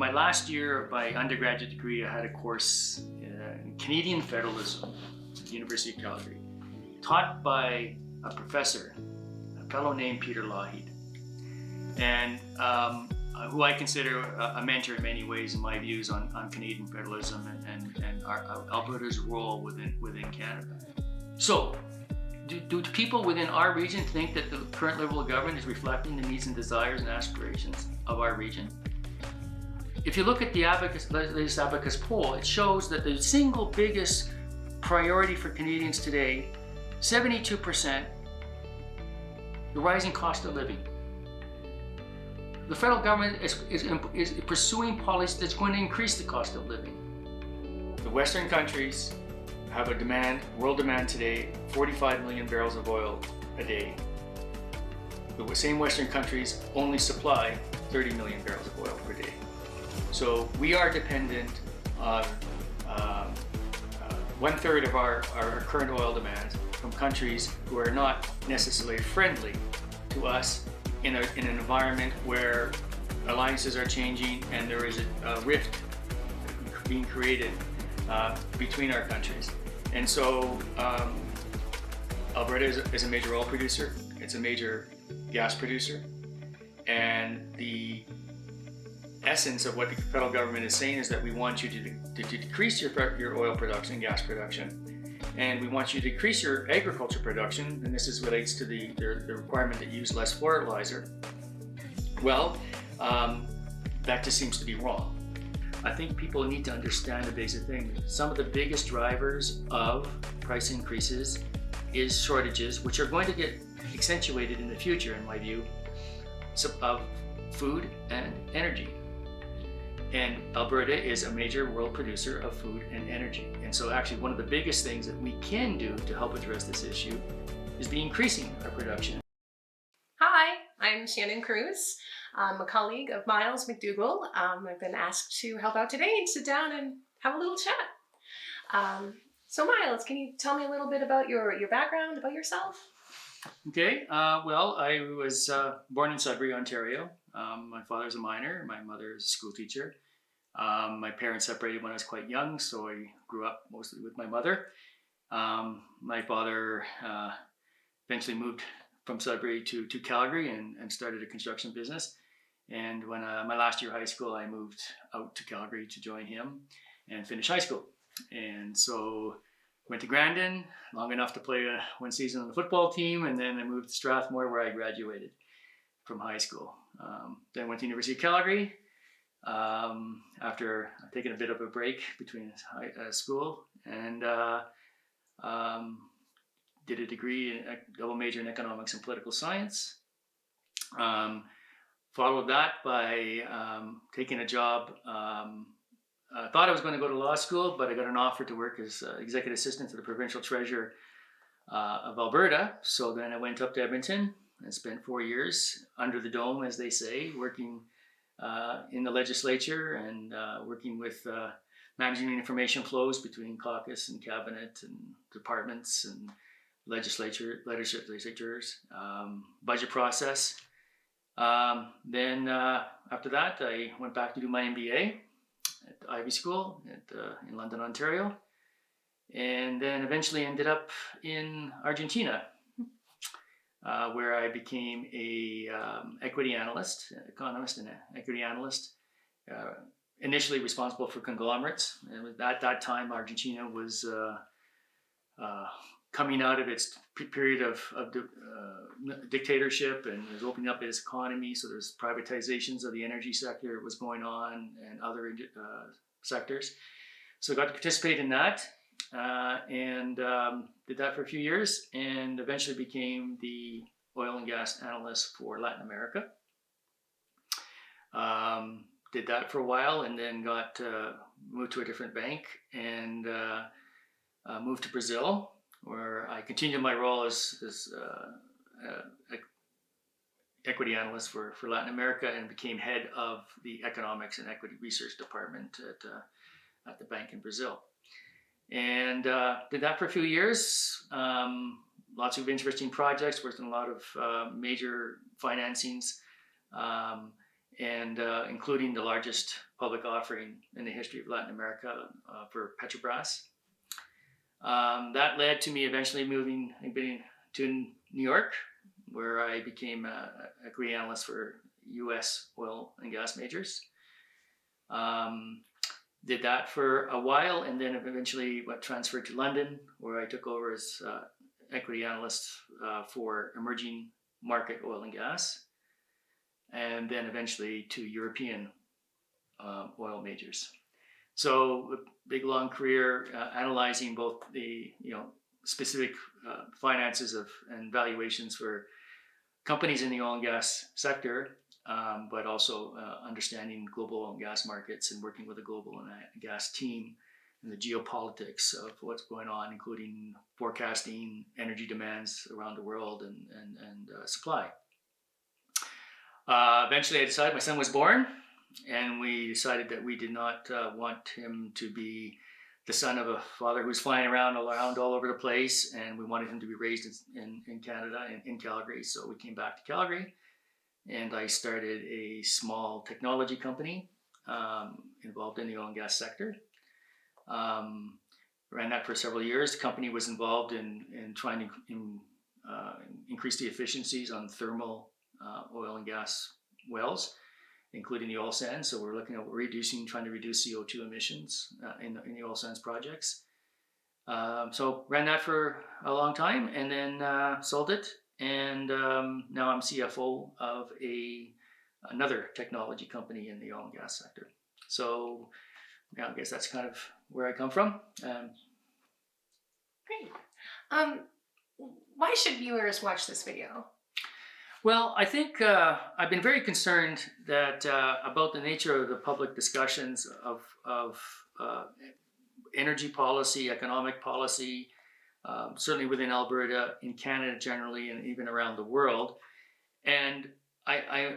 my last year of my undergraduate degree, I had a course in Canadian federalism at the University of Calgary, taught by a professor, a fellow named Peter Lougheed, and who I consider a mentor in many ways in my views on Canadian federalism and Alberta's role within Canada. So, do people within our region think that the current Liberal government is reflecting the needs and desires and aspirations of our region? If you look at the latest Abacus poll, it shows that the single biggest priority for Canadians today, 72%, the rising cost of living. The federal government is pursuing policies that's going to increase the cost of living. The Western countries have a demand, world demand today, 45 million barrels of oil a day. The same Western countries only supply 30 million barrels of oil per day. So we are dependent on 1/3 of our current oil demand from countries who are not necessarily friendly to us in an environment where alliances are changing and there is a rift being created between our countries. And so Alberta is a major oil producer, it's a major gas producer, and the essence of what the federal government is saying is that we want you to decrease your oil production, gas production, and we want you to decrease your agriculture production, and this relates to the requirement that you use less fertilizer. Well, that just seems to be wrong. I think people need to understand the basic thing. Some of the biggest drivers of price increases is shortages, which are going to get accentuated in the future, in my view, of food and energy. And Alberta is a major world producer of food and energy. And so actually one of the biggest things that we can do to help address this issue is be increasing our production. Hi, I'm Shannon Cruz. I'm a colleague of Myles McDougall. I've been asked to help out today and sit down and have a little chat. So Myles, can you tell me a little bit about your background, about yourself? Okay, well, I was born in Sudbury, Ontario. My father's a miner, my mother is a school teacher. My parents separated when I was quite young, so I grew up mostly with my mother. My father eventually moved from Sudbury to Calgary and started a construction business. And when my last year of high school, I moved out to Calgary to join him and finish high school. And so went to Grandin, long enough to play one season on the football team, and then I moved to Strathmore where I graduated from high school. Then went to University of Calgary after taking a bit of a break between school, and did a degree, a double major in economics and political science. Followed that by taking a job. I thought I was going to go to law school, but I got an offer to work as executive assistant to the provincial treasurer of Alberta. So then I went up to Edmonton and spent 4 years under the dome, as they say, working in the legislature and working with managing information flows between caucus and cabinet and departments and legislatures, budget process. Then after that, I went back to do my MBA at Ivy School in London, Ontario, and then eventually ended up in Argentina, where I became a economist and equity analyst, initially responsible for conglomerates. And at that time, Argentina was coming out of its period of dictatorship and was opening up its economy. So there's privatizations of the energy sector was going on and other sectors. So I got to participate in that and did that for a few years and eventually became the oil and gas analyst for Latin America. Did that for a while and then got moved to a different bank and moved to Brazil, where I continued my role as equity analyst for Latin America and became head of the economics and equity research department at the bank in Brazil. And did that for a few years. Lots of interesting projects, worked on a lot of major financings, and including the largest public offering in the history of Latin America for Petrobras. That led to me eventually moving to New York, where I became a equity analyst for U.S. oil and gas majors. Did that for a while, and then eventually transferred to London, where I took over as equity analyst for emerging market oil and gas, and then eventually to European oil majors. So a big long career analyzing both the specific finances and valuations for companies in the oil and gas sector, but also understanding global oil and gas markets and working with a global oil and gas team and the geopolitics of what's going on, including forecasting energy demands around the world and supply. Eventually I decided, my son was born, and we decided that we did not want him to be the son of a father who was flying around all over the place, and we wanted him to be raised in Canada, in Calgary. So we came back to Calgary, and I started a small technology company involved in the oil and gas sector. Ran that for several years. The company was involved in trying to increase the efficiencies on thermal oil and gas wells, including the oil sands. So we're looking at trying to reduce CO2 emissions in the oil sands projects. So ran that for a long time, and then sold it. And now I'm CFO of another technology company in the oil and gas sector. So yeah, I guess that's kind of where I come from. Great. Why should viewers watch this video? Well, I think I've been very concerned that about the nature of the public discussions of energy policy, economic policy, certainly within Alberta, in Canada generally, and even around the world. And I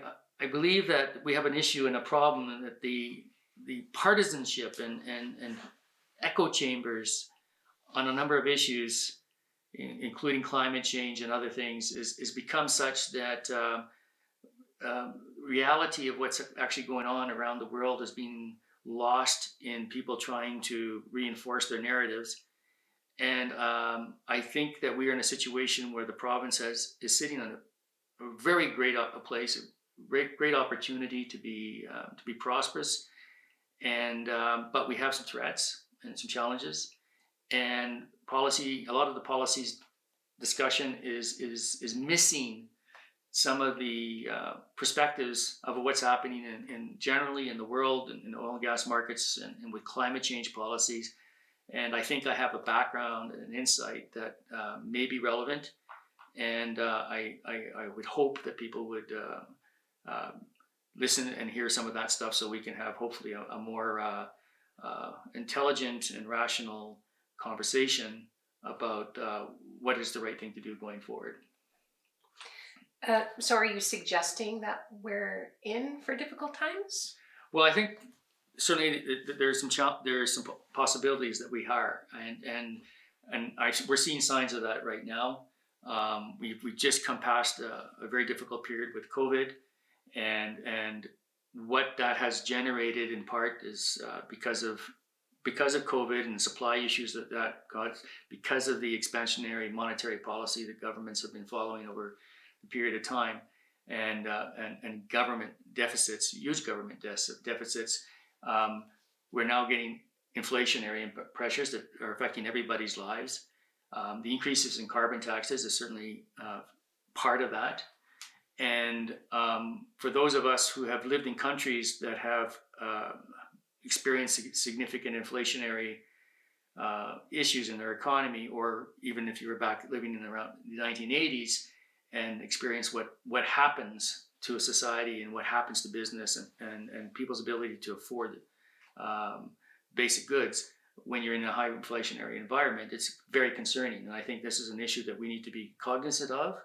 believe that we have an issue and a problem, and that the partisanship and echo chambers on a number of issues, including climate change and other things, is become such that reality of what's actually going on around the world is being lost in people trying to reinforce their narratives. And I think that we are in a situation where the province is sitting on a very great place, a great opportunity to be prosperous, and but we have some threats and some challenges. And a lot of the policies discussion is missing some of the perspectives of what's happening in generally in the world, in the oil and gas markets, and with climate change policies. And I think I have a background and an insight that may be relevant, and I would hope that people would listen and hear some of that stuff, so we can have hopefully a more intelligent and rational conversation about what is the right thing to do going forward. So are you suggesting that we're in for difficult times? Well, I think certainly there's some possibilities that we are, and we're seeing signs of that right now. We've just come past a very difficult period with COVID, and what that has generated in part is because of COVID and supply issues that caused, because of the expansionary monetary policy that governments have been following over a period of time, and government deficits, huge government deficits. We're now getting inflationary pressures that are affecting everybody's lives. The increases in carbon taxes is certainly part of that. And for those of us who have lived in countries that have experienced significant inflationary issues in their economy, or even if you were back living in around the 1980s and experienced what happens to a society and what happens to business and people's ability to afford basic goods when you're in a high inflationary environment, it's very concerning. And I think this is an issue that we need to be cognizant of,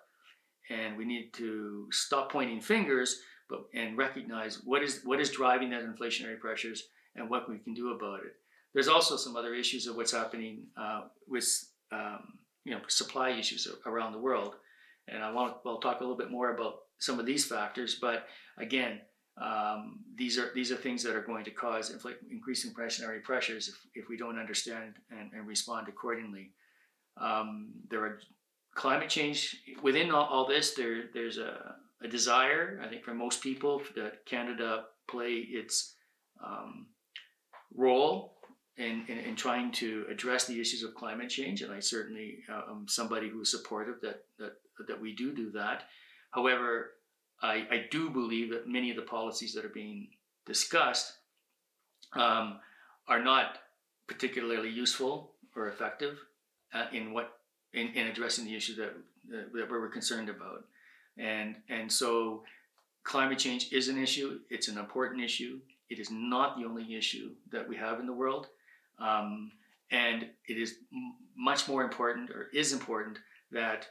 and we need to stop pointing fingers, and recognize what is driving that inflationary pressures and what we can do about it. There's also some other issues of what's happening with supply issues around the world, and we'll talk a little bit more about some of these factors. But again, these are things that are going to cause increasing inflationary pressures if we don't understand and respond accordingly. There are climate change within all this. There's a desire, I think, for most people that Canada play its role in trying to address the issues of climate change, and I certainly am somebody who's supportive that we do that. However, I do believe that many of the policies that are being discussed are not particularly useful or effective in addressing the issue that we're concerned about, and so climate change is an issue. It's an important issue. It is not the only issue that we have in the world, and it is much more important, or is important, that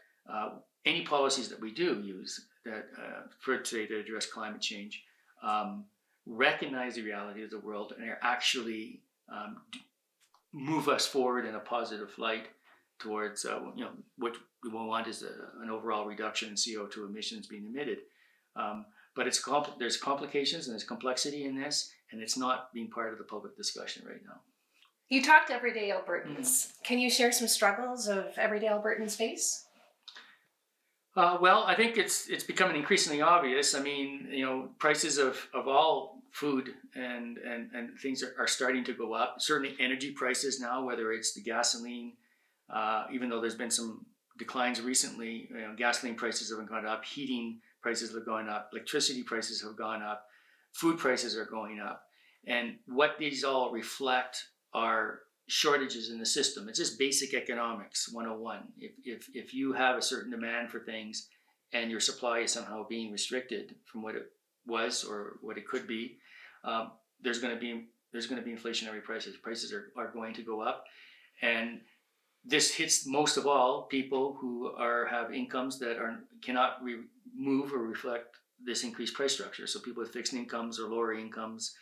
any policies that we do use to address climate change recognize the reality of the world and are actually move us forward in a positive light towards what we want is an overall reduction in CO2 emissions being emitted. But there's complications and there's complexity in this, and it's not being part of the public discussion right now. You talked to everyday Albertans. Can you share some struggles of everyday Albertans face? Well, I think it's becoming increasingly obvious. I mean, prices of all food and things are starting to go up. Certainly energy prices now, whether it's the gasoline, even though there's been some declines recently, gasoline prices have gone up, heating prices have gone up, electricity prices have gone up, food prices are going up. And what these all reflect are shortages in the system. It's just basic economics 101. If you have a certain demand for things and your supply is somehow being restricted from what it was or what it could be, there's going to be inflationary prices. Prices are going to go up, and this hits most of all people who have incomes that cannot move or reflect this increased price structure. So people with fixed incomes or lower incomes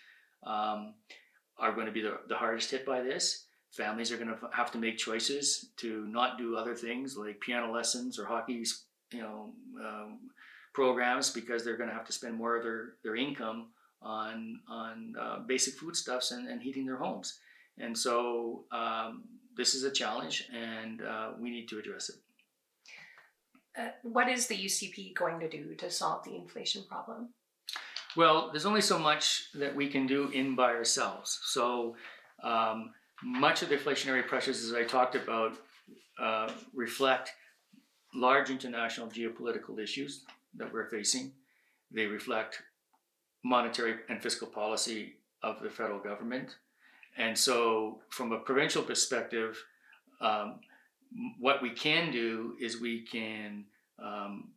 are going to be the hardest hit by this. Families are going to have to make choices to not do other things like piano lessons or hockey, programs, because they're going to have to spend more of their income on basic foodstuffs and heating their homes. And so this is a challenge, and we need to address it. What is the UCP going to do to solve the inflation problem? Well, there's only so much that we can do by ourselves. So much of the inflationary pressures, as I talked about, reflect large international geopolitical issues that we're facing. They reflect monetary and fiscal policy of the federal government. And so from a provincial perspective, what we can do is we can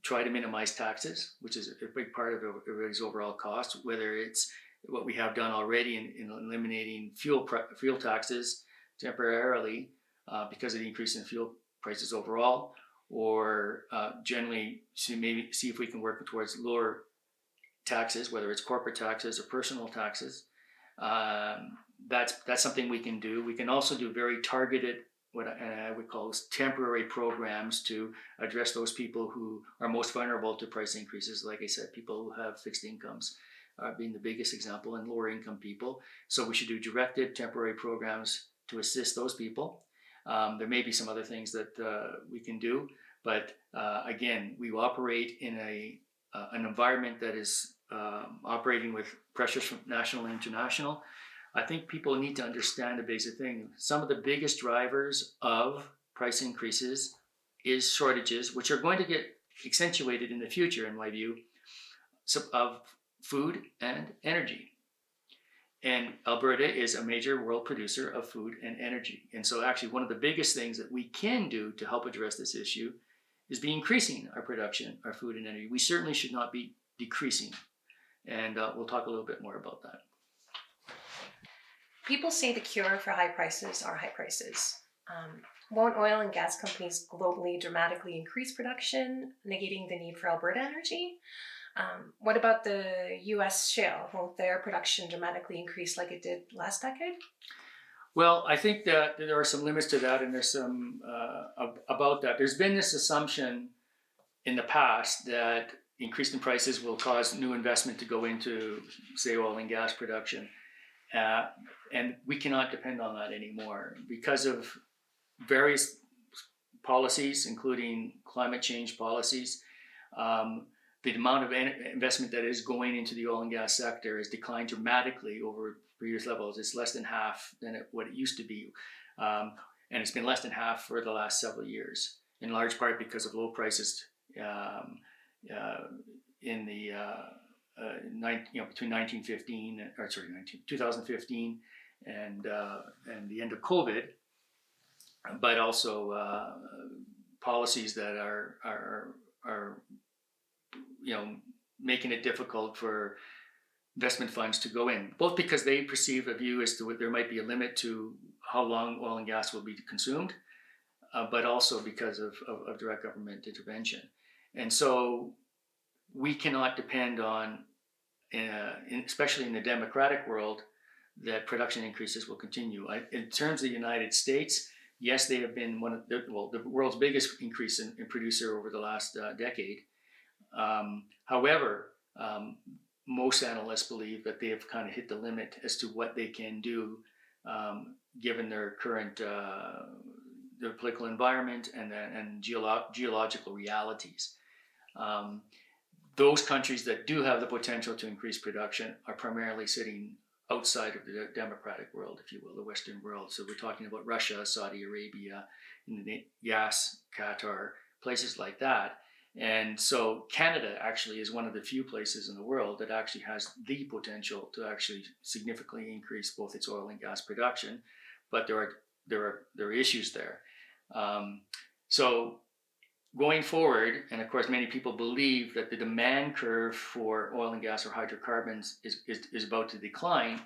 try to minimize taxes, which is a big part of everybody's overall cost, whether it's what we have done already in eliminating fuel taxes temporarily because of the increase in fuel prices overall, or generally maybe see if we can work towards lower taxes, whether it's corporate taxes or personal taxes. That's something we can do. We can also do very targeted, what I would call temporary programs to address those people who are most vulnerable to price increases. Like I said, people who have fixed incomes being the biggest example, and lower income people. So we should do directed temporary programs to assist those people. There may be some other things that we can do, but again, we operate in an environment that is operating with pressures from national and international. I think people need to understand a basic thing. Some of the biggest drivers of price increases is shortages, which are going to get accentuated in the future, in my view, of food and energy. And Alberta is a major world producer of food and energy. And so actually one of the biggest things that we can do to help address this issue is be increasing our production, our food and energy. We certainly should not be decreasing. And we'll talk a little bit more about that. People say the cure for high prices are high prices. Won't oil and gas companies globally dramatically increase production, negating the need for Alberta energy? What about the US shale? Won't their production dramatically increase like it did last decade? Well, I think that there are some limits to that, and there's some about that. There's been this assumption in the past that increase in prices will cause new investment to go into, say, oil and gas production. And we cannot depend on that anymore because of various policies, including climate change policies. The amount of investment that is going into the oil and gas sector has declined dramatically over previous levels. It's less than half than what it used to be. And it's been less than half for the last several years, in large part because of low prices in the between 2015 and the end of COVID, but also policies that are making it difficult for investment funds to go in, both because they perceive a view as to what there might be a limit to how long oil and gas will be consumed, but also because of direct government intervention. And so we cannot depend on, especially in the democratic world, that production increases will continue. In terms of the United States, yes, they have been one of the world's biggest increase in producer over the last decade. However, most analysts believe that they have kind of hit the limit as to what they can do, given their current their political environment and geological realities. Those countries that do have the potential to increase production are primarily sitting outside of the democratic world, if you will, the Western world. So we're talking about Russia, Saudi Arabia, Gas, Qatar, places like that. And so Canada actually is one of the few places in the world that actually has the potential to actually significantly increase both its oil and gas production, but there are issues there. So going forward, and of course many people believe that the demand curve for oil and gas or hydrocarbons is about to decline,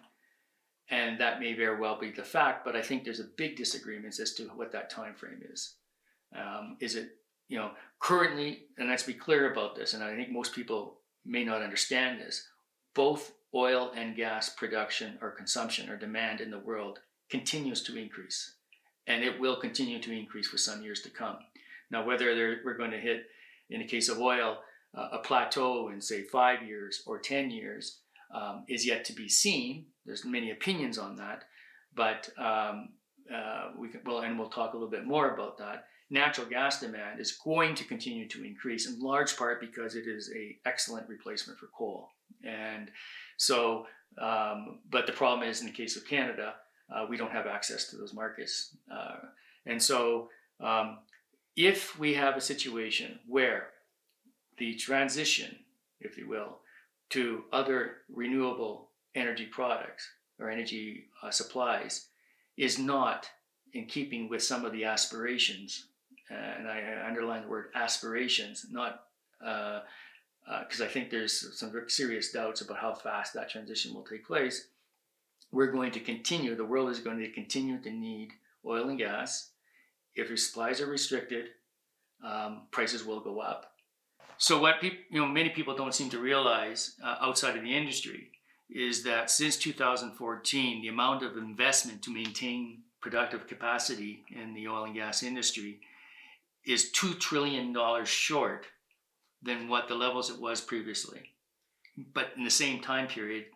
and that may very well be the fact, but I think there's a big disagreement as to what that time frame is. Is it, currently, and let's be clear about this, and I think most people may not understand this, both oil and gas production or consumption or demand in the world continues to increase, and it will continue to increase for some years to come. Now, whether we're going to hit, in the case of oil, a plateau in, say, 5 years or 10 years is yet to be seen. There's many opinions on that, but we'll talk a little bit more about that. Natural gas demand is going to continue to increase, in large part because it is an excellent replacement for coal. And so, but the problem is, in the case of Canada, we don't have access to those markets. And so, if we have a situation where the transition, if you will, to other renewable energy products or energy supplies is not in keeping with some of the aspirations, and I underline the word aspirations, not because I think there's some serious doubts about how fast that transition will take place, the world is going to continue to need oil and gas. If your supplies are restricted, prices will go up. So what many people don't seem to realize outside of the industry is that since 2014, the amount of investment to maintain productive capacity in the oil and gas industry is $2 trillion short than what the levels it was previously. But in the same time period,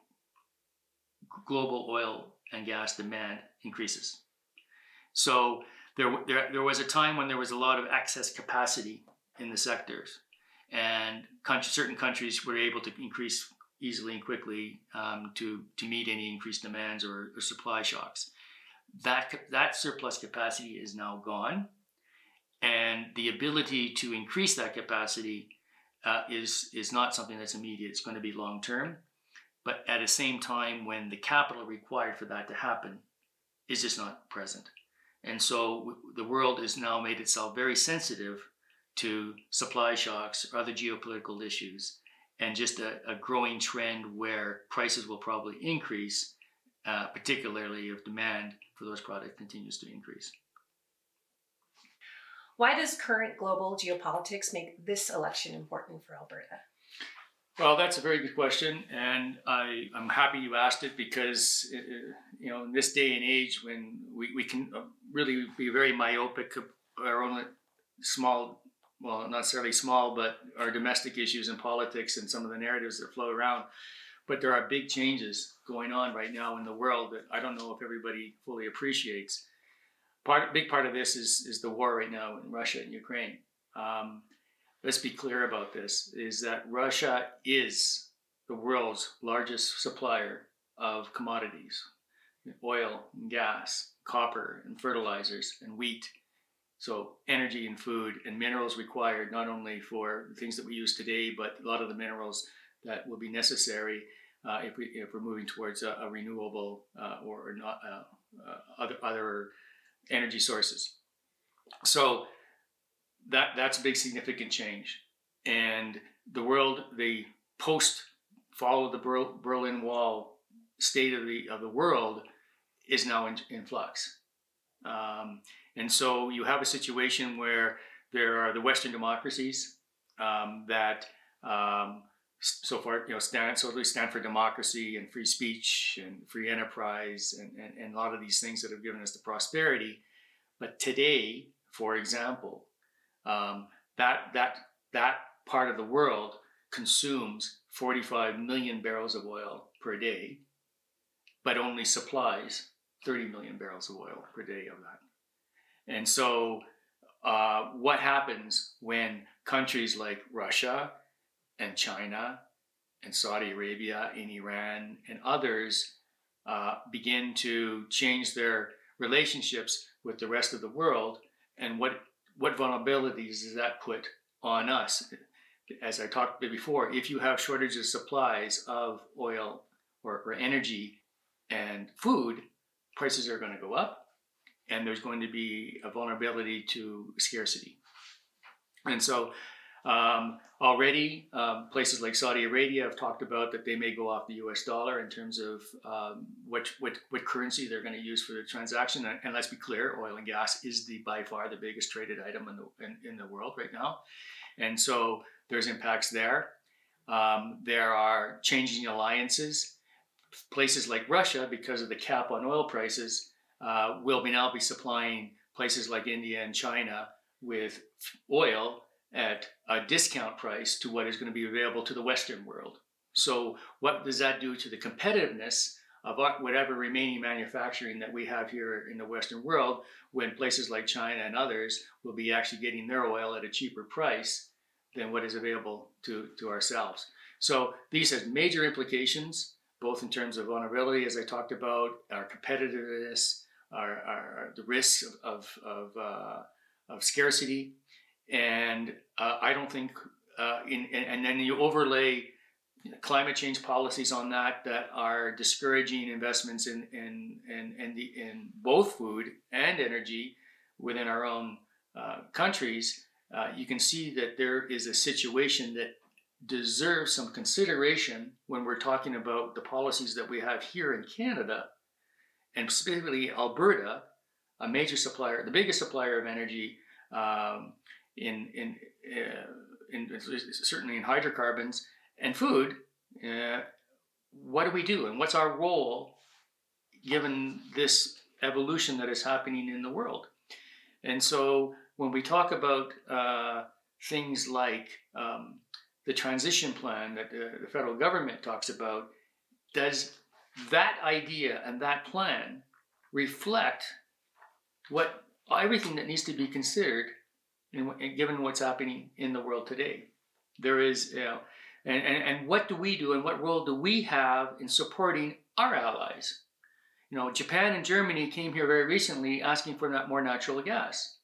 global oil and gas demand increases. So there was a time when there was a lot of excess capacity in the sectors, and certain countries were able to increase easily and quickly to meet any increased demands or supply shocks. That surplus capacity is now gone, and the ability to increase that capacity is not something that's immediate. It's going to be long term, but at the same time, when the capital required for that to happen is just not present. And so the world has now made itself very sensitive to supply shocks or other geopolitical issues, and just a growing trend where prices will probably increase, particularly if demand for those products continues to increase. Why does current global geopolitics make this election important for Alberta? Well, that's a very good question, and I'm happy you asked it because, in this day and age when we can really be very myopic of our own small well, not necessarily small, but our domestic issues in politics and some of the narratives that flow around. But there are big changes going on right now in the world that I don't know if everybody fully appreciates. Big part of this is the war right now in Russia and Ukraine. Let's be clear about this, is that Russia is the world's largest supplier of commodities, oil and gas, copper and fertilizers and wheat. So energy and food and minerals required not only for the things that we use today, but a lot of the minerals that will be necessary if we're moving towards a renewable or not other energy sources. So that's a big significant change. And the world, the post fall of the Berlin Wall state of the world is now in flux. And so you have a situation where there are the Western democracies that so far, stand for democracy and free speech and free enterprise and a lot of these things that have given us the prosperity. But today, for example, that part of the world consumes 45 million barrels of oil per day, but only supplies 30 million barrels of oil per day of that. And so what happens when countries like Russia and China and Saudi Arabia and Iran and others begin to change their relationships with the rest of the world, and what vulnerabilities does that put on us? As I talked about before, if you have shortages of supplies of oil or energy and food, prices are going to go up, and there's going to be a vulnerability to scarcity. And so already places like Saudi Arabia have talked about that they may go off the US dollar in terms of what currency they're going to use for the transaction. And let's be clear, oil and gas is by far the biggest traded item in the world right now. And so there's impacts there. There are changing alliances. Places like Russia, because of the cap on oil prices, will now be supplying places like India and China with oil at a discount price to what is going to be available to the Western world. So what does that do to the competitiveness of whatever remaining manufacturing that we have here in the Western world, when places like China and others will be actually getting their oil at a cheaper price than what is available to ourselves? So these have major implications, both in terms of vulnerability, as I talked about, our competitiveness, the risks of scarcity. And I don't think, and then you overlay climate change policies on that are discouraging investments in both food and energy within our own countries. You can see that there is a situation that deserves some consideration when we're talking about the policies that we have here in Canada, and specifically Alberta, a major supplier, the biggest supplier of energy certainly in hydrocarbons and food. What do we do, and what's our role given this evolution that is happening in the world? And so when we talk about things like the transition plan that the federal government talks about, does that idea and that plan reflect everything that needs to be considered given what's happening in the world today? There is, and what do we do, and what role do we have in supporting our allies? Japan and Germany came here very recently asking for more natural gas.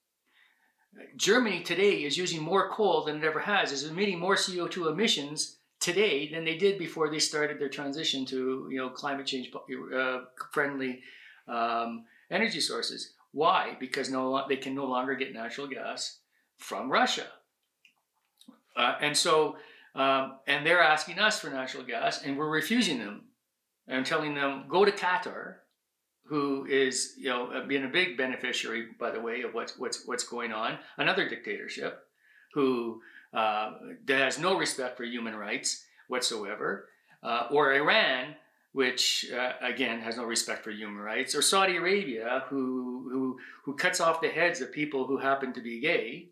Germany today is using more coal than it ever has, is emitting more CO2 emissions today than they did before they started their transition to climate change friendly energy sources. Why? Because they can no longer get natural gas from Russia. And so, and they're asking us for natural gas, and we're refusing them and telling them, go to Qatar, who is, being a big beneficiary, by the way, of what's going on, another dictatorship, who has no respect for human rights whatsoever, or Iran, which again has no respect for human rights, or Saudi Arabia, who cuts off the heads of people who happen to be gay.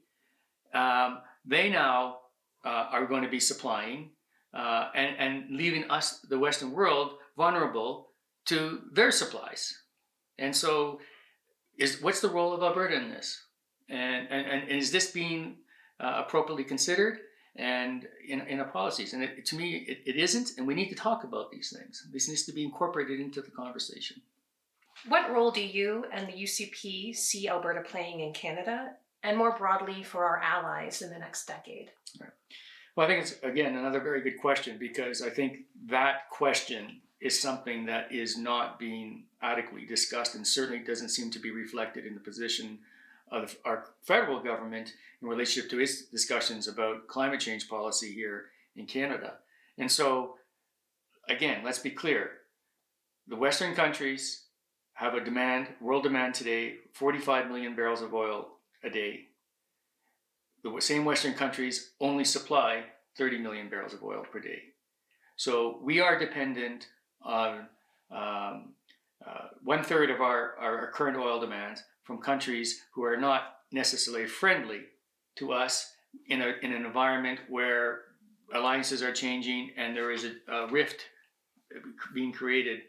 they now are going to be supplying and leaving us, the Western world, vulnerable to their supplies. And so what's the role of Alberta in this? And is this being appropriately considered and in our policies? And to me, it isn't, and we need to talk about these things. This needs to be incorporated into the conversation. What role do you and the UCP see Alberta playing in Canada, and more broadly for our allies in the next decade? Right. Well, I think it's, again, another very good question, because I think that question is something that is not being adequately discussed, and certainly doesn't seem to be reflected in the position of our federal government in relationship to its discussions about climate change policy here in Canada. And so, again, let's be clear. The Western countries have a demand, world demand today, 45 million barrels of oil a day. The same Western countries only supply 30 million barrels of oil per day. So we are dependent on 1/3 of our current oil demands from countries who are not necessarily friendly to us in an environment where alliances are changing and there is a rift being created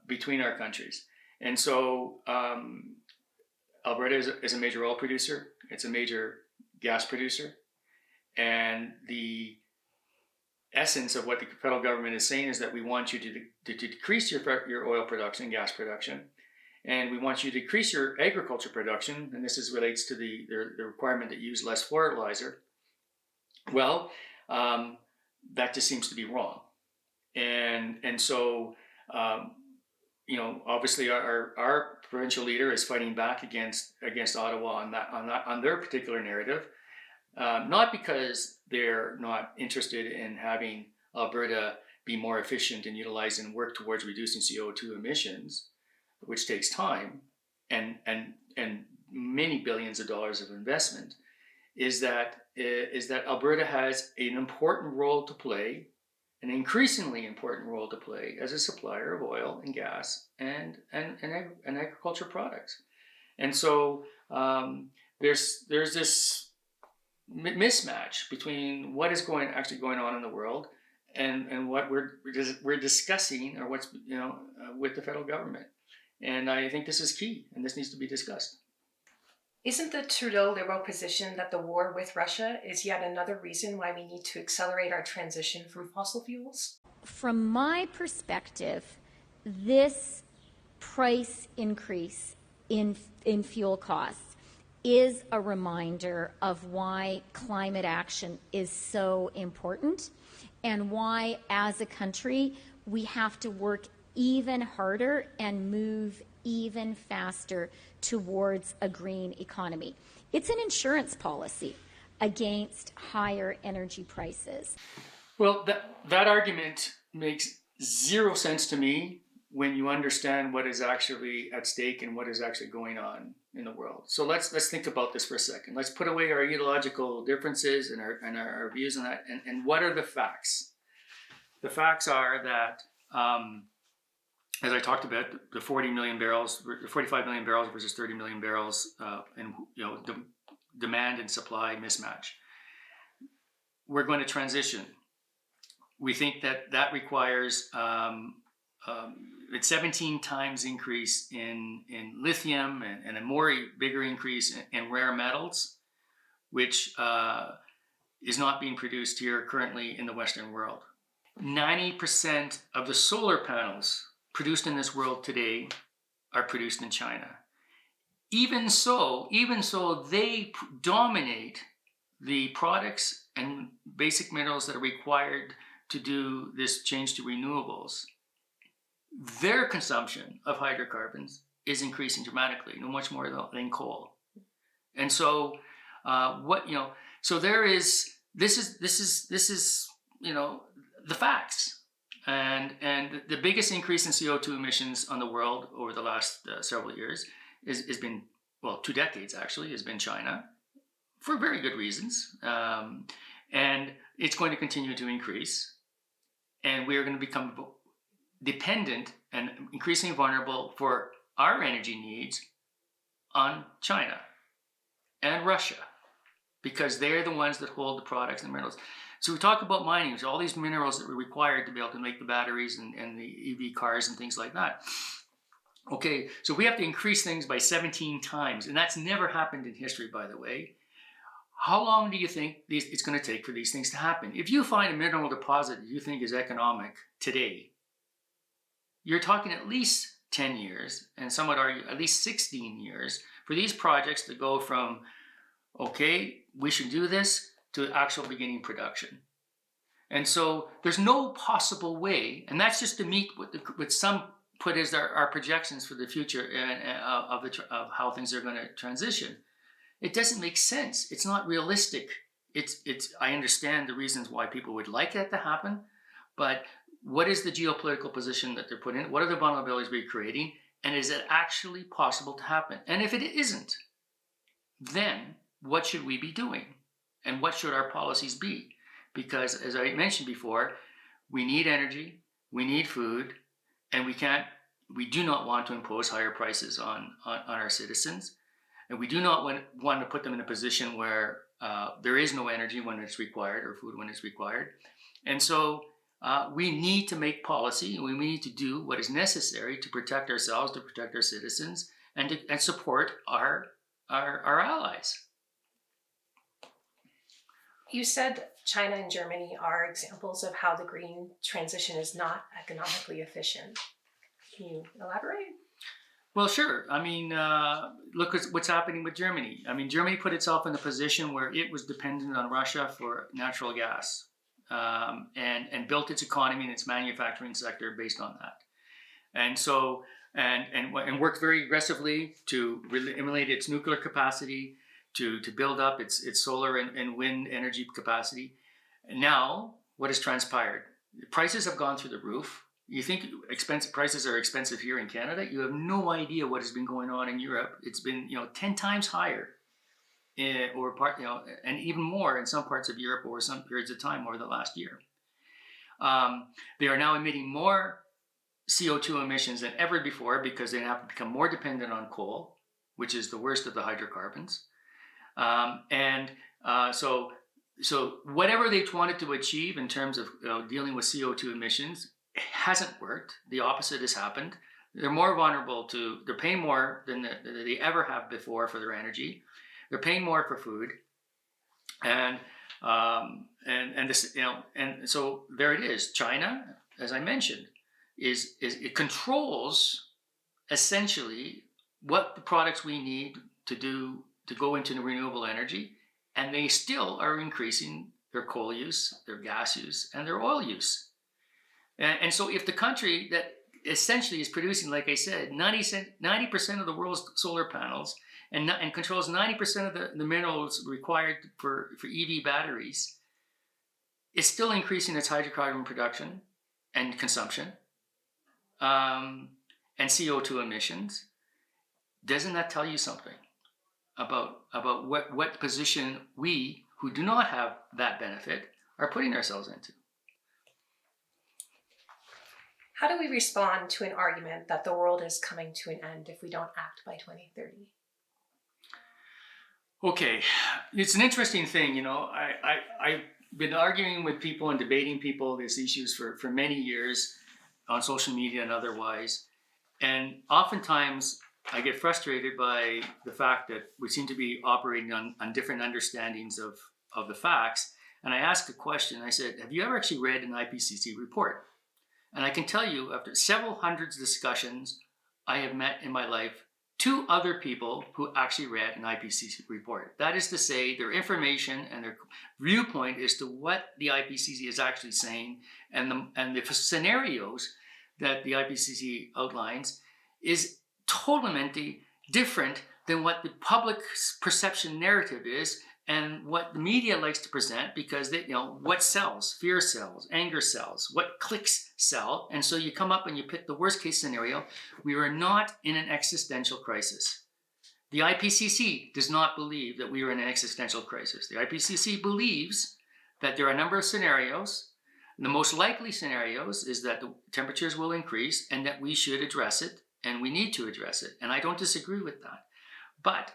between our countries. And so Alberta is a major oil producer. It's a major gas producer. And the essence of what the federal government is saying is that we want you to decrease your oil production, gas production, and we want you to decrease your agriculture production, and this relates to the requirement that you use less fertilizer. Well, that just seems to be wrong. And so, obviously our provincial leader is fighting back against Ottawa on their particular narrative, not because they're not interested in having Alberta be more efficient and utilize and work towards reducing CO2 emissions, which takes time and many billions of dollars of investment, is that Alberta has an important role to play, an increasingly important role to play as a supplier of oil and gas and agriculture products. And so there's this mismatch between what is actually going on in the world and what we're discussing, or what's with the federal government. And I think this is key, and this needs to be discussed. Isn't the Trudeau Liberal position that the war with Russia is yet another reason why we need to accelerate our transition from fossil fuels? From my perspective, this price increase in fuel costs is a reminder of why climate action is so important, and why, as a country, we have to work even harder and move even faster towards a green economy. It's an insurance policy against higher energy prices. Well, that argument makes zero sense to me when you understand what is actually at stake and what is actually going on in the world. So let's think about this for a second. Let's put away our ideological differences and our views on that. And what are the facts? The facts are that, as I talked about, the 45 million barrels versus 30 million barrels, and the demand and supply mismatch. We're going to transition. We think that requires a 17 times increase in lithium and a bigger increase in rare metals, which is not being produced here currently in the Western world. 90% of the solar panels produced in this world today are produced in China. Even so, they dominate the products and basic minerals that are required to do this change to renewables. Their consumption of hydrocarbons is increasing dramatically, no much more than coal. And so, so this is the facts. And the biggest increase in CO2 emissions on the world over the last several years has been, 2 decades actually, has been China, for very good reasons. And it's going to continue to increase. And we are going to become dependent and increasingly vulnerable for our energy needs on China and Russia because they're the ones that hold the products and minerals. So we talk about mining, so all these minerals that were required to be able to make the batteries and the EV cars and things like that. Okay, so we have to increase things by 17 times, and that's never happened in history, by the way. How long do you think it's going to take for these things to happen? If you find a mineral deposit that you think is economic today, you're talking at least 10 years, and some would argue at least 16 years, for these projects to go from, okay, we should do this, to actual beginning production. And so there's no possible way, and that's just to meet what some put as our projections for the future of how things are going to transition. It doesn't make sense. It's not realistic. I understand the reasons why people would like that to happen, but what is the geopolitical position that they're put in? What are the vulnerabilities we're creating? And is it actually possible to happen? And if it isn't, then what should we be doing? And what should our policies be? Because as I mentioned before, we need energy, we need food, and we do not want to impose higher prices on our citizens. And we do not want to put them in a position where there is no energy when it's required or food when it's required. And so we need to make policy, and we need to do what is necessary to protect ourselves, to protect our citizens, and support our allies. You said China and Germany are examples of how the green transition is not economically efficient. Can you elaborate? Well, sure. I mean, look at what's happening with Germany. I mean, Germany put itself in a position where it was dependent on Russia for natural gas, and built its economy and its manufacturing sector based on that. And so, and worked very aggressively to eliminate its nuclear capacity, to build up its solar and wind energy capacity. And now, what has transpired? The prices have gone through the roof. You think prices are expensive here in Canada? You have no idea what has been going on in Europe. It's been 10 times higher, and even more in some parts of Europe over some periods of time over the last year. They are now emitting more CO2 emissions than ever before because they have become more dependent on coal, which is the worst of the hydrocarbons. So whatever they wanted to achieve in terms of dealing with CO2 emissions hasn't worked. The opposite has happened. They're more vulnerable they're paying more than they ever have before for their energy. They're paying more for food. And so there it is. China, as I mentioned, it controls essentially what the products we need to go into the renewable energy, and they still are increasing their coal use, their gas use, and their oil use. And so if the country that essentially is producing, like I said, 90% of the world's solar panels and controls 90% of the minerals required for EV batteries, is still increasing its hydrocarbon production and consumption, and CO2 emissions, doesn't that tell you something about what position we, who do not have that benefit, are putting ourselves into? How do we respond to an argument that the world is coming to an end if we don't act by 2030? Okay, it's an interesting thing. I've been arguing with people and debating people these issues for many years on social media and otherwise. And oftentimes I get frustrated by the fact that we seem to be operating on different understandings of the facts. And I asked a question. I said, have you ever actually read an IPCC report? And I can tell you, after several hundreds of discussions, I have met in my life 2 other people who actually read an IPCC report. That is to say, their information and their viewpoint as to what the IPCC is actually saying and the scenarios that the IPCC outlines is totally different than what the public perception narrative is and what the media likes to present, because they, what sells? Fear sells, anger sells, what clicks sell. And so you come up and you pick the worst case scenario. We are not in an existential crisis. The IPCC does not believe that we are in an existential crisis. The IPCC believes that there are a number of scenarios. The most likely scenarios is that the temperatures will increase and that we should address it, and we need to address it. And I don't disagree with that. But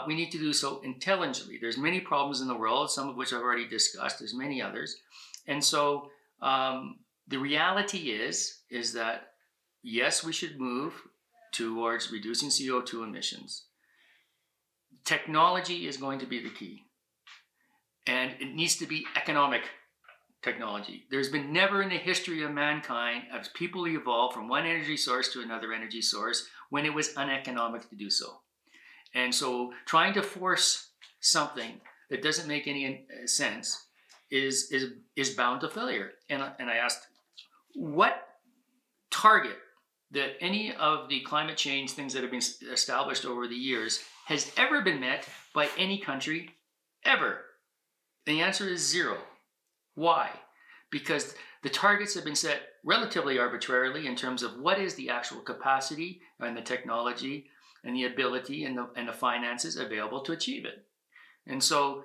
we need to do so intelligently. There's many problems in the world, some of which I've already discussed. There's many others. And so the reality is that, yes, we should move towards reducing CO2 emissions. Technology is going to be the key. And it needs to be economic technology. There's been never in the history of mankind, as people evolved from one energy source to another energy source, when it was uneconomic to do so. And so trying to force something that doesn't make any sense is bound to failure. And I asked, what target that any of the climate change things that have been established over the years has ever been met by any country ever? The answer is zero. Why? Because the targets have been set relatively arbitrarily in terms of what is the actual capacity and the technology and the ability and the finances available to achieve it. And so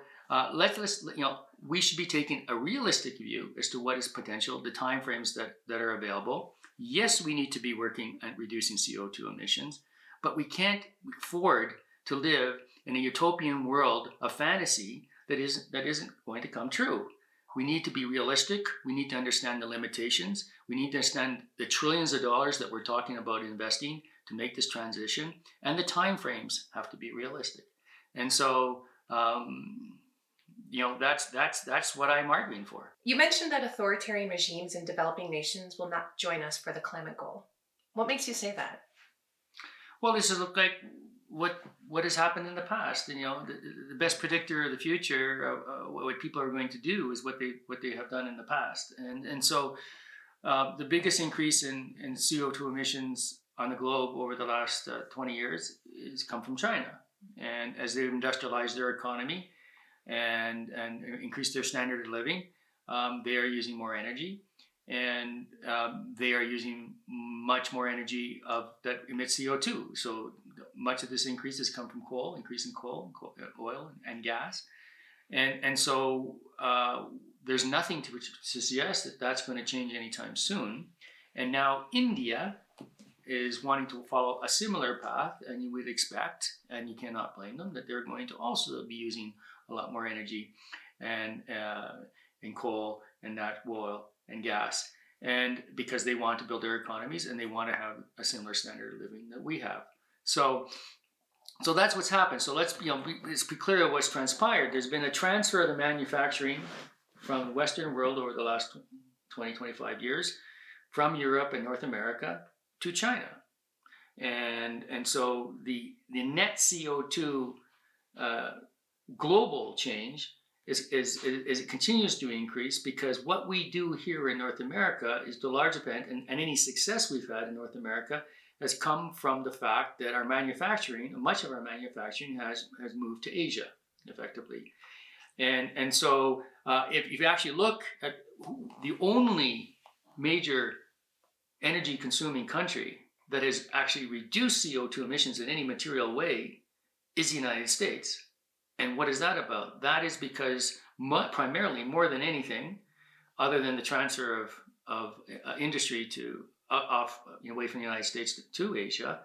we should be taking a realistic view as to what is potential, the timeframes that are available. Yes, we need to be working at reducing CO2 emissions, but we can't afford to live in a utopian world of fantasy that isn't going to come true. We need to be realistic. We need to understand the limitations. We need to understand the trillions of dollars that we're talking about investing to make this transition, and the timeframes have to be realistic. And so, that's what I'm arguing for. You mentioned that authoritarian regimes in developing nations will not join us for the climate goal. What makes you say that? Well, this is like what has happened in the past. And, the best predictor of the future, what people are going to do, is what they have done in the past. And so the biggest increase in CO2 emissions on the globe over the last 20 years has come from China. And as they've industrialized their economy and increased their standard of living, they are using more energy. And they are using much more energy that emits CO2. So much of this increase has come from increase in coal, oil, and gas. And so there's nothing to suggest that that's going to change anytime soon. And now India is wanting to follow a similar path, and you would expect, and you cannot blame them, that they're going to also be using a lot more energy and coal and oil and gas, and because they want to build their economies and they want to have a similar standard of living that we have. So that's what's happened. So let's be clear of what's transpired. There's been a transfer of the manufacturing from the Western world over the last 20, 25 years, from Europe and North America to China. And so the net CO2 global change is it continues to increase, because what we do here in North America is to a large extent, and any success we've had in North America has come from the fact that much of our manufacturing has moved to Asia, effectively. And so if you actually look at the only major energy consuming country that has actually reduced CO2 emissions in any material way is the United States. And what is that about? That is because primarily, more than anything, other than the transfer of industry away from the United States to Asia,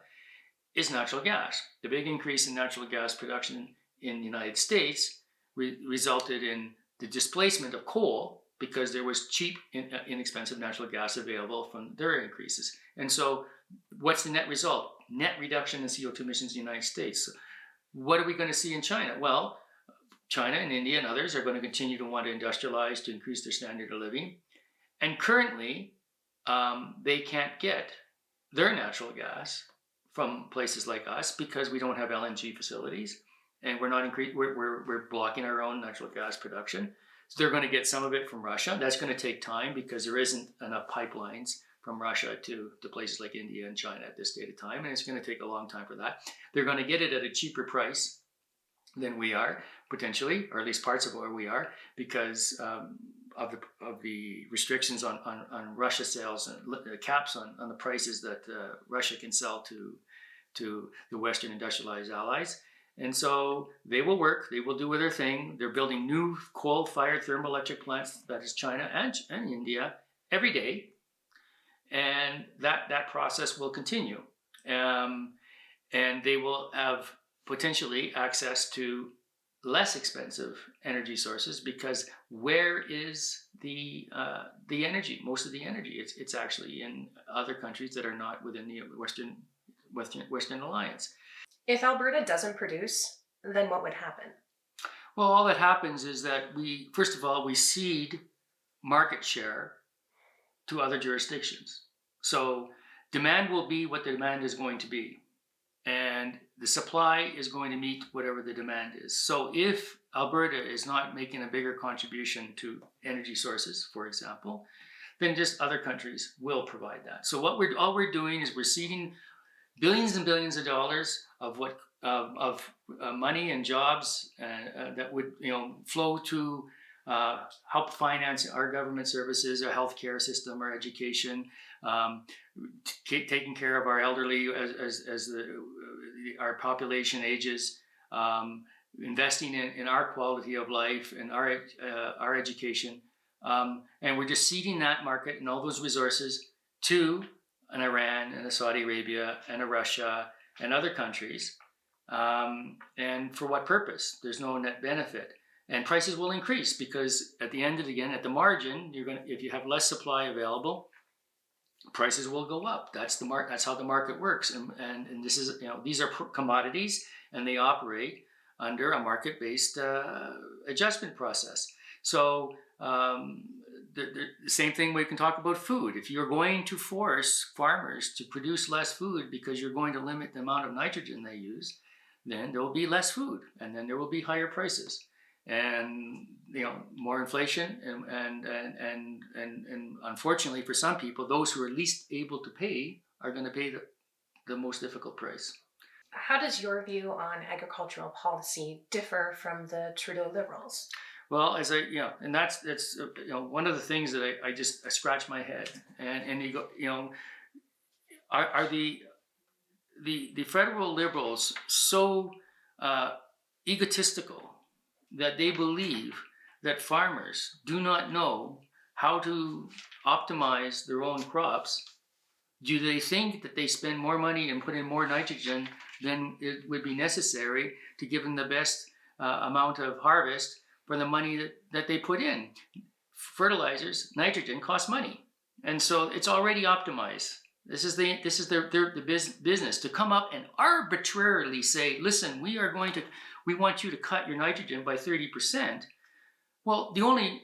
is natural gas. The big increase in natural gas production in the United States resulted in the displacement of coal, because there was cheap, inexpensive natural gas available from their increases. And so what's the net result? Net reduction in CO2 emissions in the United States. So what are we going to see in China? Well, China and India and others are going to continue to want to industrialize to increase their standard of living. And currently, they can't get their natural gas from places like us because we don't have LNG facilities, and we're blocking our own natural gas production. So they're going to get some of it from Russia. That's going to take time because there isn't enough pipelines from Russia to places like India and China at this state of time, and it's going to take a long time for that. They're going to get it at a cheaper price than we are, potentially, or at least parts of where we are, because of the restrictions on Russia sales and the caps on the prices that Russia can sell to the Western industrialized allies. And so they will work, they will do their thing. They're building new coal-fired thermoelectric plants, that is China and India, every day. And that process will continue. And they will have potentially access to less expensive energy sources, because where is the energy? Most of the energy, it's actually in other countries that are not within the Western Alliance. If Alberta doesn't produce, then what would happen? Well, all that happens is that we cede market share to other jurisdictions. So demand will be what the demand is going to be, and the supply is going to meet whatever the demand is. So if Alberta is not making a bigger contribution to energy sources, for example, then just other countries will provide that. So all we're doing is we're ceding billions and billions of dollars of money and jobs that would flow to help finance our government services, our healthcare system, our education, taking care of our elderly as our population ages, investing in our quality of life and our education, and we're just ceding that market and all those resources to an Iran and a Saudi Arabia and a Russia and other countries. And for what purpose? There's no net benefit. And prices will increase because at the margin, if you have less supply available, prices will go up. That's how the market works. And this is, these are commodities, and they operate under a market-based adjustment process. So the same thing we can talk about food. If you're going to force farmers to produce less food because you're going to limit the amount of nitrogen they use, then there will be less food, and then there will be higher prices, and more inflation, and unfortunately for some people, those who are least able to pay are going to pay the most difficult price. How does your view on agricultural policy differ from the Trudeau Liberals? Well, and that's one of the things that I scratch my head, and you go, are the federal Liberals so egotistical that they believe that farmers do not know how to optimize their own crops? Do they think that they spend more money and put in more nitrogen than it would be necessary to give them the best amount of harvest for the money that they put in? Fertilizers, nitrogen costs money, and so it's already optimized. This is their business to come up and arbitrarily say, listen, we want you to cut your nitrogen by 30%. Well, the only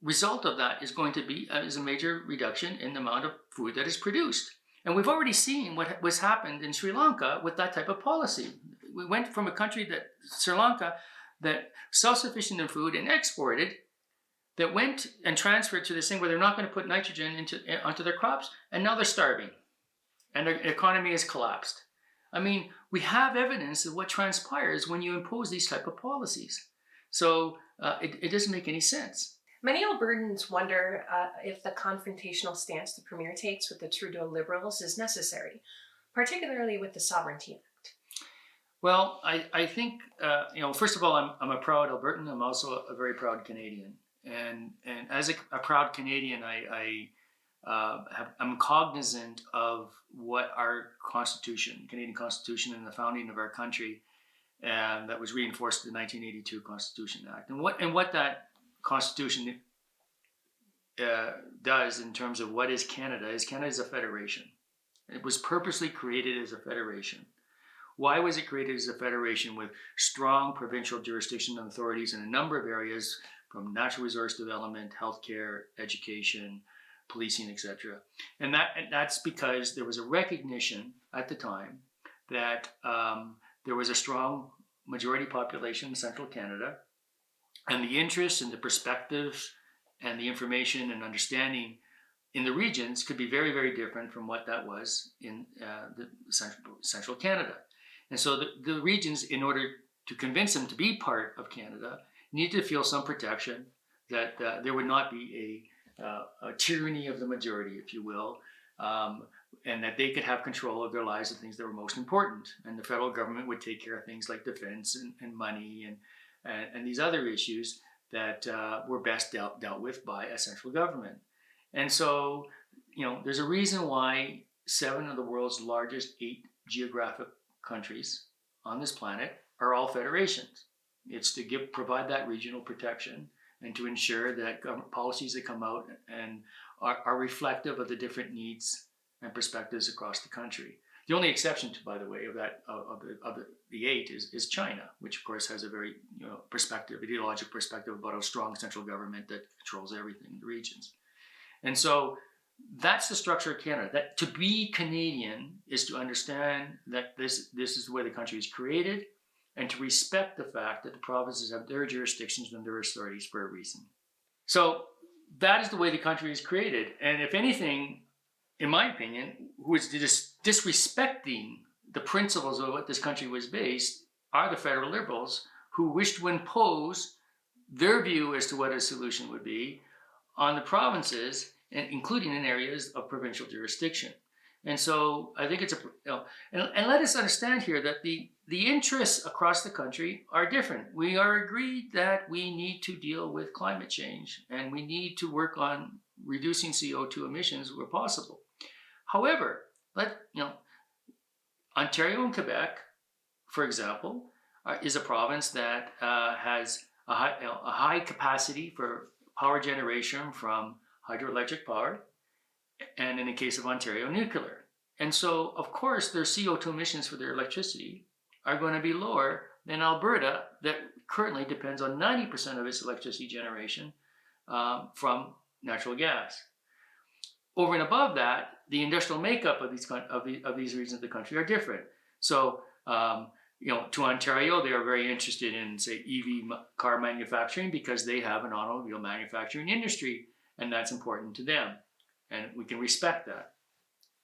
result of that is going to be is a major reduction in the amount of food that is produced. And we've already seen what was happened in Sri Lanka with that type of policy. We went from a country Sri Lanka, that self-sufficient in food and exported, that went and transferred to this thing where they're not going to put nitrogen onto their crops, and now they're starving, and their economy has collapsed. I mean, we have evidence of what transpires when you impose these type of policies. So it doesn't make any sense. Many Albertans wonder if the confrontational stance the Premier takes with the Trudeau Liberals is necessary, particularly with the Sovereignty Act. Well, I think, first of all, I'm a proud Albertan. I'm also a very proud Canadian. And as a proud Canadian, I'm cognizant of what our Constitution, Canadian Constitution, and the founding of our country, that was reinforced in the 1982 Constitution Act, and what that Constitution does in terms of what is Canada is a federation. It was purposely created as a federation. Why was it created as a federation with strong provincial jurisdiction and authorities in a number of areas, from natural resource development, healthcare, education, policing, etc.? And that's because there was a recognition at the time that there was a strong majority population in central Canada, and the interests and the perspectives and the information and understanding in the regions could be very, very different from what that was in the central Canada. And so the regions, in order to convince them to be part of Canada, need to feel some protection, that there would not be a tyranny of the majority, if you will, and that they could have control of their lives and things that were most important. And the federal government would take care of things like defense and money and these other issues that were best dealt with by a central government. And so, there's a reason why 7 of the world's largest 8 geographic countries on this planet are all federations. It's to provide that regional protection and to ensure that government policies that come out and are reflective of the different needs and perspectives across the country. The only exception to, by the way, of the 8 is China, which of course has a very ideological perspective about a strong central government that controls everything in the regions. And so that's the structure of Canada. That to be Canadian is to understand that this is the way the country is created, and to respect the fact that the provinces have their jurisdictions and their authorities for a reason. So that is the way the country is created. And if anything, in my opinion, who is disrespecting the principles of what this country was based are the federal Liberals, who wish to impose their view as to what a solution would be on the provinces, and including in areas of provincial jurisdiction. And so I think it's and let us understand here that the interests across the country are different. We are agreed that we need to deal with climate change and we need to work on reducing CO2 emissions where possible. However, Ontario and Quebec, for example, is a province that has a high capacity for power generation from hydroelectric power, and in the case of Ontario, nuclear. And so, of course, their CO2 emissions for their electricity are going to be lower than Alberta, that currently depends on 90% of its electricity generation from natural gas. Over and above that, the industrial makeup of these regions of the country are different. So, to Ontario, they are very interested in, say, EV car manufacturing because they have an automobile manufacturing industry, and that's important to them. And we can respect that.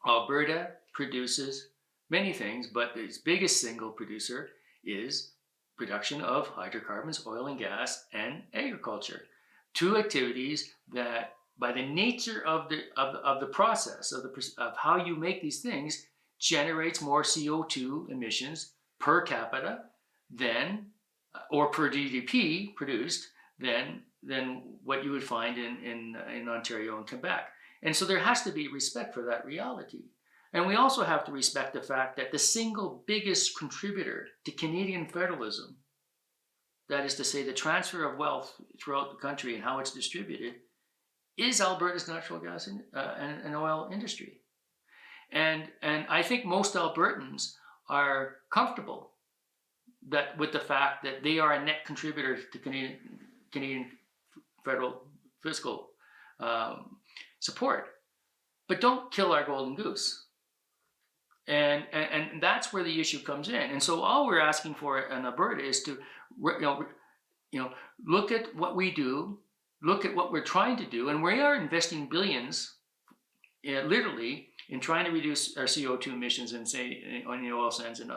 Alberta produces many things, but its biggest single producer is production of hydrocarbons, oil and gas, and agriculture. Two activities that, by the nature of the process of how you make these things, generates more CO2 emissions per capita than, or per GDP produced, than what you would find in Ontario and Quebec. And so there has to be respect for that reality. And we also have to respect the fact that the single biggest contributor to Canadian federalism, that is to say the transfer of wealth throughout the country and how it's distributed, is Alberta's natural gas and oil industry. And I think most Albertans are comfortable with the fact that they are a net contributor to Canadian federal fiscal support. But don't kill our golden goose. And that's where the issue comes in. And so all we're asking for in Alberta is to look at what we do, look at what we're trying to do, and we are investing billions, literally, in trying to reduce our CO2 emissions in, say, on the oil sands and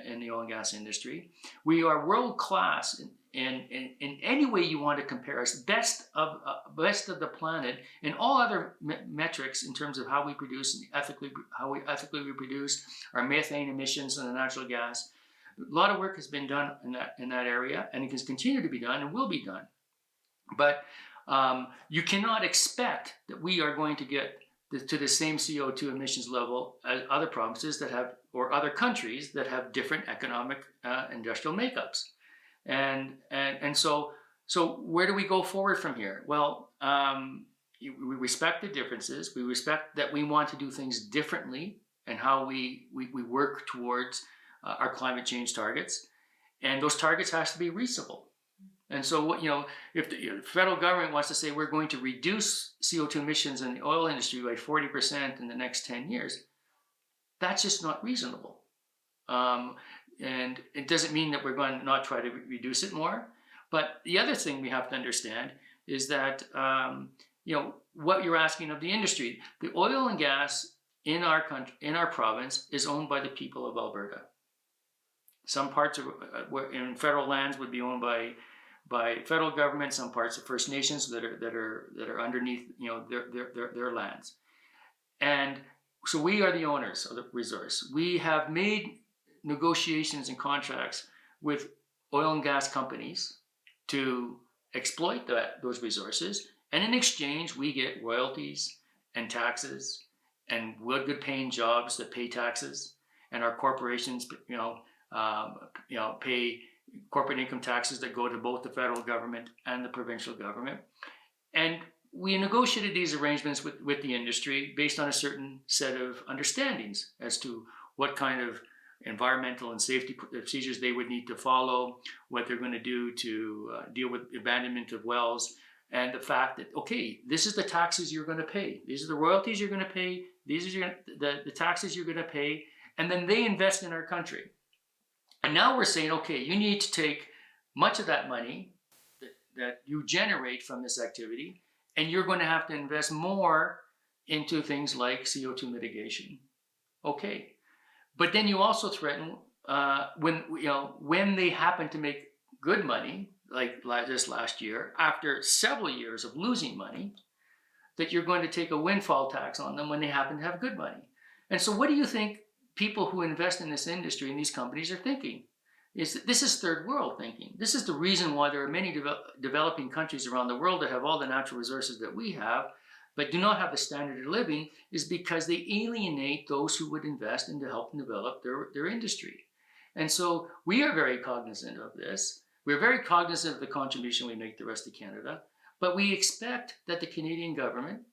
in the oil and gas industry. We are world class in any way you want to compare us, best of the planet in all other metrics in terms of how we produce and how we ethically reproduce our methane emissions and the natural gas. A lot of work has been done in that area, and it can continue to be done and will be done. But you cannot expect that we are going to get to the same CO2 emissions level as other provinces that have, or other countries that have different economic industrial makeups. And so where do we go forward from here? Well, we respect the differences. We respect that we want to do things differently and how we work towards our climate change targets. And those targets has to be reasonable. And so, if the federal government wants to say we're going to reduce CO2 emissions in the oil industry by 40% in the next 10 years, that's just not reasonable. And it doesn't mean that we're going to not try to reduce it more. But the other thing we have to understand is that, what you're asking of the industry, the oil and gas in our country, in our province, is owned by the people of Alberta. Some parts in federal lands would be owned by federal government, some parts of First Nations that are underneath their lands. And so we are the owners of the resource. We have made negotiations and contracts with oil and gas companies to exploit those resources, and in exchange we get royalties and taxes and good paying jobs that pay taxes, and our corporations pay corporate income taxes that go to both the federal government and the provincial government. And we negotiated these arrangements with the industry based on a certain set of understandings as to what kind of environmental and safety procedures they would need to follow, what they're going to do to deal with abandonment of wells, and the fact that, okay, this is the taxes you're going to pay. These are the royalties you're going to pay. These are the taxes you're going to pay. And then they invest in our country. And now we're saying, okay, you need to take much of that money that you generate from this activity, and you're going to have to invest more into things like CO2 mitigation. Okay. But then you also threaten when they happen to make good money, like this last year, after several years of losing money, that you're going to take a windfall tax on them when they happen to have good money. And so what do you think people who invest in this industry and these companies are thinking? This is third world thinking. This is the reason why there are many developing countries around the world that have all the natural resources that we have, but do not have the standard of living, is because they alienate those who would invest and to help them develop their industry. And so we are very cognizant of this. We're very cognizant of the contribution we make to the rest of Canada, but we expect that the Canadian government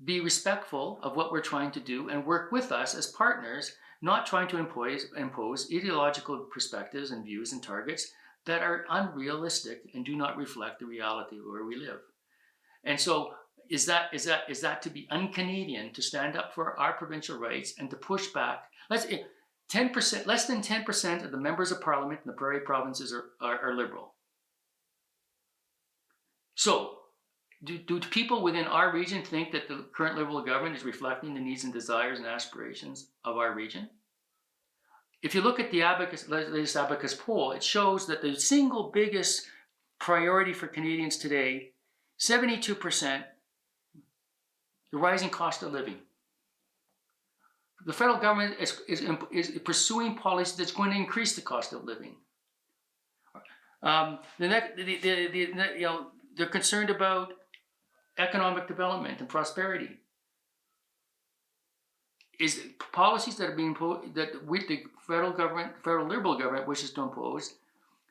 be respectful of what we're trying to do and work with us as partners, not trying to impose ideological perspectives and views and targets that are unrealistic and do not reflect the reality where we live. And so is that to be un-Canadian, to stand up for our provincial rights and to push back? Less than 10% of the members of parliament in the prairie provinces are liberal. So do people within our region think that the current Liberal government is reflecting the needs and desires and aspirations of our region? If you look at the latest Abacus poll, it shows that the single biggest priority for Canadians today, 72%, the rising cost of living. The federal government is pursuing policies that's going to increase the cost of living. They're concerned about economic development and prosperity. Is policies that are being imposed, that with the federal Liberal government wishes to impose,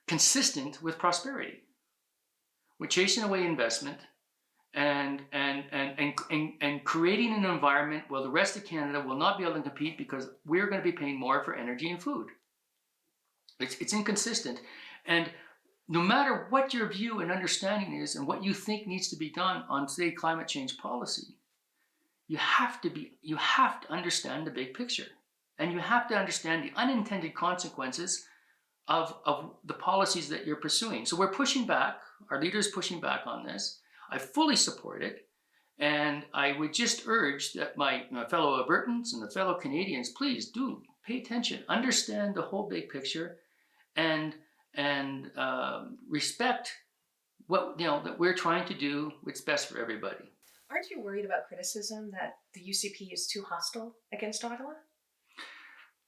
consistent with prosperity? We're chasing away investment and creating an environment where the rest of Canada will not be able to compete because we're going to be paying more for energy and food. It's inconsistent. And no matter what your view and understanding is and what you think needs to be done on, say, climate change policy, you have to understand the big picture. And you have to understand the unintended consequences of the policies that you're pursuing. So we're pushing back, our leaders pushing back on this. I fully support it. And I would just urge that my fellow Albertans and the fellow Canadians, please do pay attention, understand the whole big picture, and respect what that we're trying to do what's best for everybody. Aren't you worried about criticism that the UCP is too hostile against Ottawa?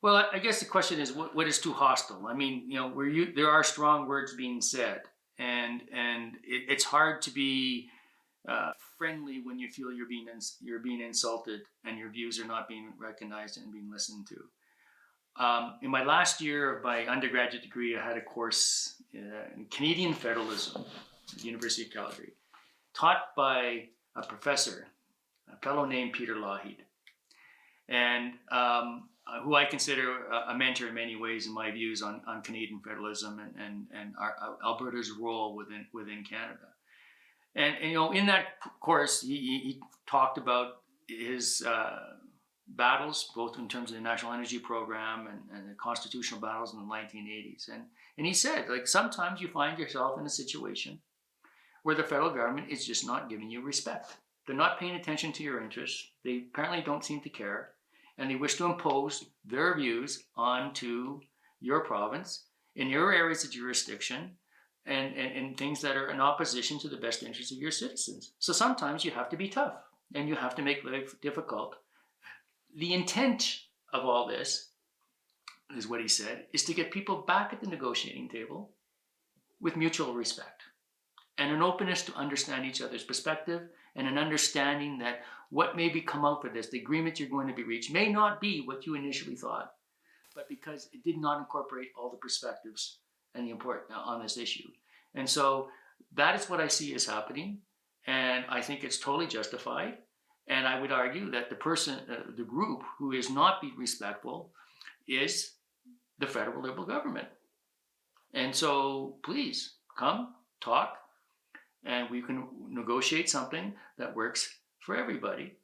Well, I guess the question is, what is too hostile? I mean, there are strong words being said, and it's hard to be friendly when you feel you're being insulted and your views are not being recognized and being listened to. In my last year of my undergraduate degree, I had a course in Canadian federalism at the University of Calgary, taught by a professor, a fellow named Peter Lougheed, and who I consider a mentor in many ways in my views on Canadian federalism and Alberta's role within Canada. And in that course, he talked about his battles, both in terms of the National Energy Program and the constitutional battles in the 1980s. And he said, sometimes you find yourself in a situation where the federal government is just not giving you respect. They're not paying attention to your interests. They apparently don't seem to care. And they wish to impose their views onto your province in your areas of jurisdiction and things that are in opposition to the best interests of your citizens. So sometimes you have to be tough and you have to make life difficult. The intent of all this, is what he said, is to get people back at the negotiating table with mutual respect and an openness to understand each other's perspective and an understanding that what may come out of this, the agreement you're going to be reached, may not be what you initially thought. but because it did not incorporate all the perspectives and the import on this issue. And so that is what I see as happening, and I think it's totally justified. And I would argue that the group who is not being respectful is the federal Liberal government. And so please come, talk, and we can negotiate something that works for everybody.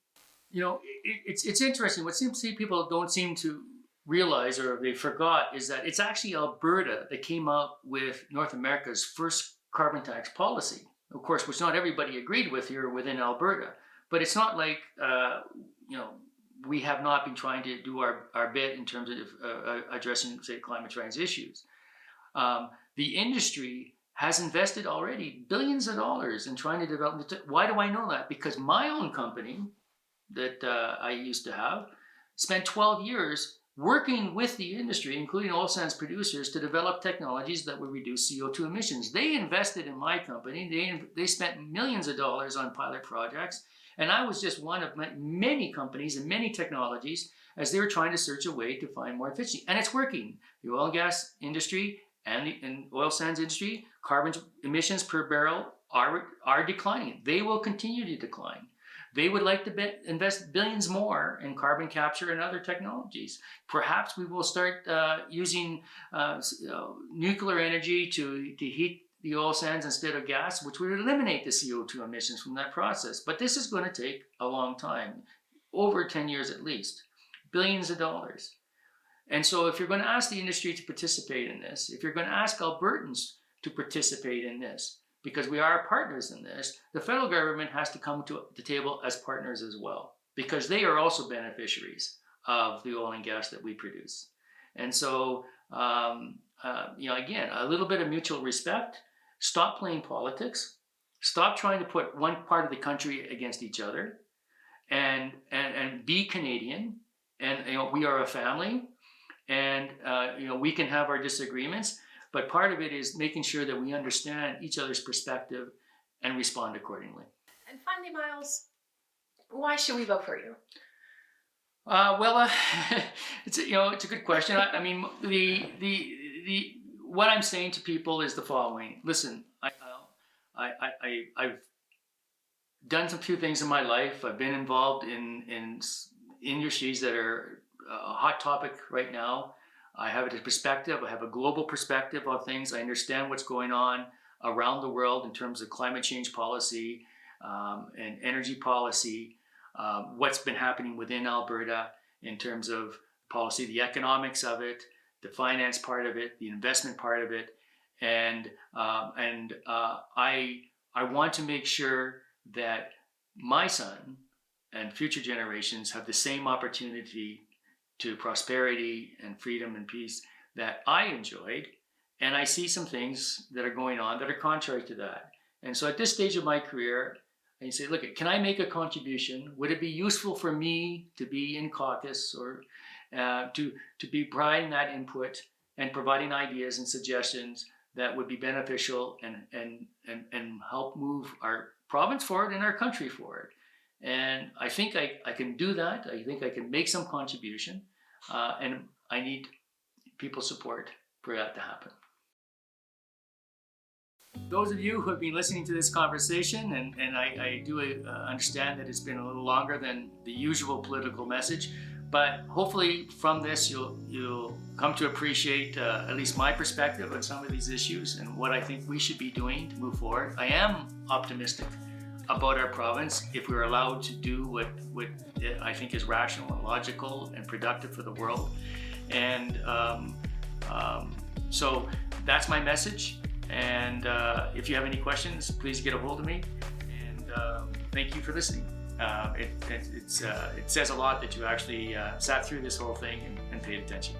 You know, it's interesting. What people don't seem to realize, or they forgot, is that it's actually Alberta that came up with North America's first carbon tax policy, of course, which not everybody agreed with here within Alberta. But it's not like, we have not been trying to do our bit in terms of addressing, say, climate change issues. The industry has invested already billions of dollars in trying to develop. Why do I know that? Because my own company that I used to have spent 12 years working with the industry, including oil sands producers, to develop technologies that would reduce CO2 emissions. They invested in my company. They spent millions of dollars on pilot projects. And I was just one of many companies and many technologies as they were trying to search a way to find more efficiency. And it's working. The oil and gas industry and the oil sands industry, carbon emissions per barrel are declining. They will continue to decline. They would like to invest billions more in carbon capture and other technologies. Perhaps we will start using nuclear energy to heat the oil sands instead of gas, which would eliminate the CO2 emissions from that process. But this is going to take a long time, over 10 years at least, billions of dollars. And so if you're going to ask the industry to participate in this, if you're going to ask Albertans to participate in this, because we are partners in this, the federal government has to come to the table as partners as well, because they are also beneficiaries of the oil and gas that we produce. And so, again, a little bit of mutual respect. Stop playing politics. Stop trying to put one part of the country against each other, and be Canadian. And we are a family, and we can have our disagreements. But part of it is making sure that we understand each other's perspective and respond accordingly. And finally, Myles, why should we vote for you? It's a good question. I mean, what I'm saying to people is the following. Listen, I've done some few things in my life. I've been involved in industries that are a hot topic right now. I have a perspective. I have a global perspective of things. I understand what's going on around the world in terms of climate change policy and energy policy, what's been happening within Alberta in terms of policy, the economics of it, the finance part of it, the investment part of it. And I want to make sure that my son and future generations have the same opportunity to prosperity and freedom and peace that I enjoyed. And I see some things that are going on that are contrary to that. And so at this stage of my career, I say, look, can I make a contribution? Would it be useful for me to be in caucus or to be providing that input and providing ideas and suggestions that would be beneficial and help move our province forward and our country forward? And I think I can do that. I think I can make some contribution. And I need people's support for that to happen. Those of you who have been listening to this conversation, and I do understand that it's been a little longer than the usual political message, but hopefully from this you'll come to appreciate at least my perspective on some of these issues and what I think we should be doing to move forward. I am optimistic about our province if we're allowed to do what I think is rational and logical and productive for the world. And so that's my message. And if you have any questions, please get a hold of me. And thank you for listening. It says a lot that you actually sat through this whole thing and paid attention.